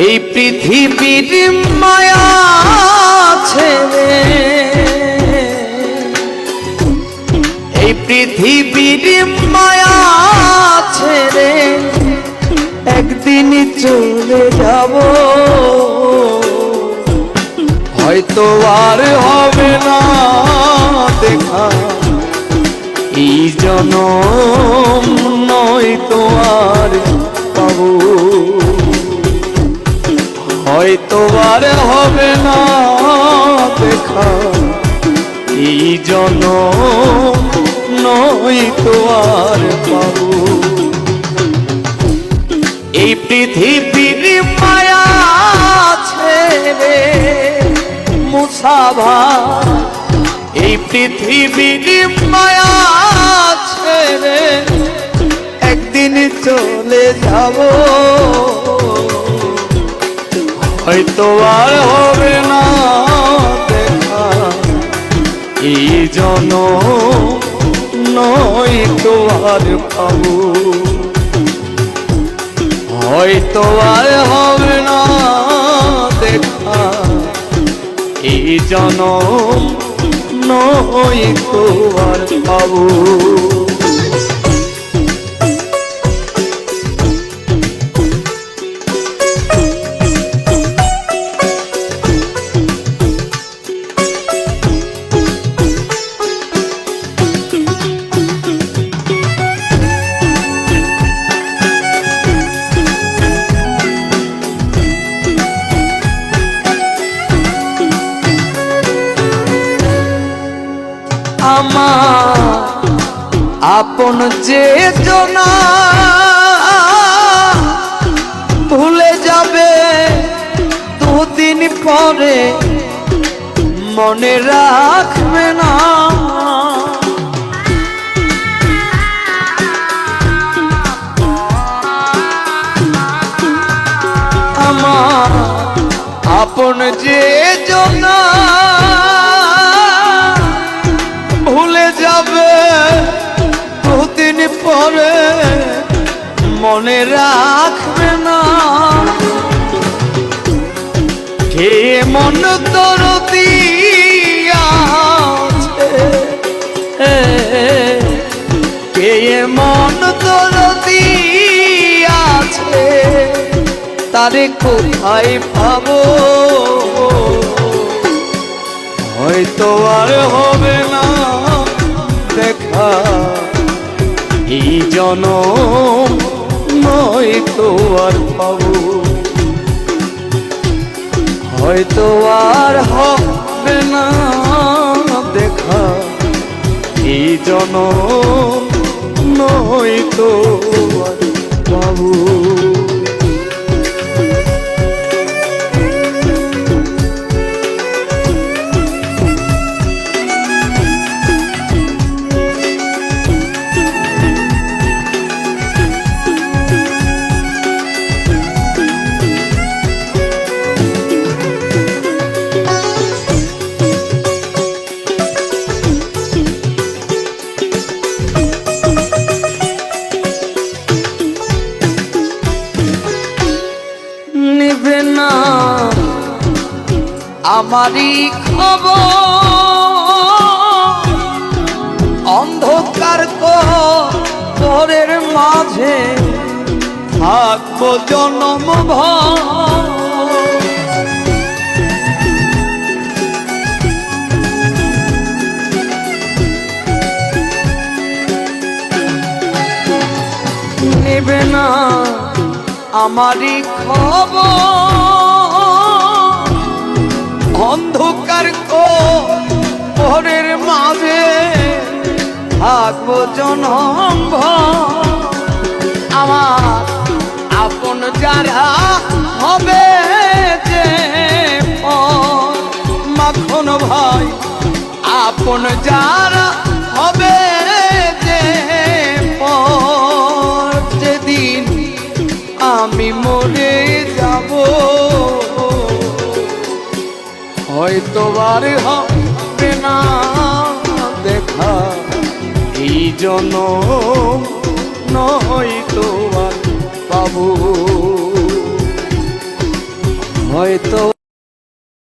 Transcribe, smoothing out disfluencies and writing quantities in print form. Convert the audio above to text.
এই পৃথিবীর মায়া ছেড়ে, এই পৃথিবীর মায়া ছেড়ে একদিন চলে যাব, হয়তো আর হবে না দেখা এই জনম, নয়তো আর পাবো, হয়তো আর হবে না দেখা এই জনম, নয়তো আর পাবো। এই পৃথিবীর মায়া ছেড়ে মুসাভা, এই পৃথিবীর মায়া ছেড়ে একদিন চলে যাব, হয়তো আর হবে না দেখা এই জনম, নয়তো আর পাবো, হয়তো আর হবে না দেখা এই জনম, নয়তো আর পাবো। আমার আপন যে জনা ভুলে যাবে দুদিন পরে, মনে রাখবে না আমার আপন যে জনা ভুলে যাবে দুদিন পরে, মনে রাখবে না কে মন দরদি আছে, কে মন দরদি আছে, তারে কোথায় পাবো, হয়তো আর হবে না দেখা এই জনম, নয়তো আর পাবো, হয়তো আর হবে না দেখা এই জনম, নয়তো আর পাবো। নিবে না আমারই খবর, অন্ধকার ঘরের মাঝে থাকবো জনম ভর, নিবে না আমারই খবর, অন্ধকার ঘরের মাঝে থাকবো জনম ভর, আমার আপন যারা হবে যে মাখন ভাই, আপন যারা হবে যে যেদিন আমি মরে যাব, হয়তো আর হবে না দেখা এই জনম, নয়তো আর পাবো, হয়তো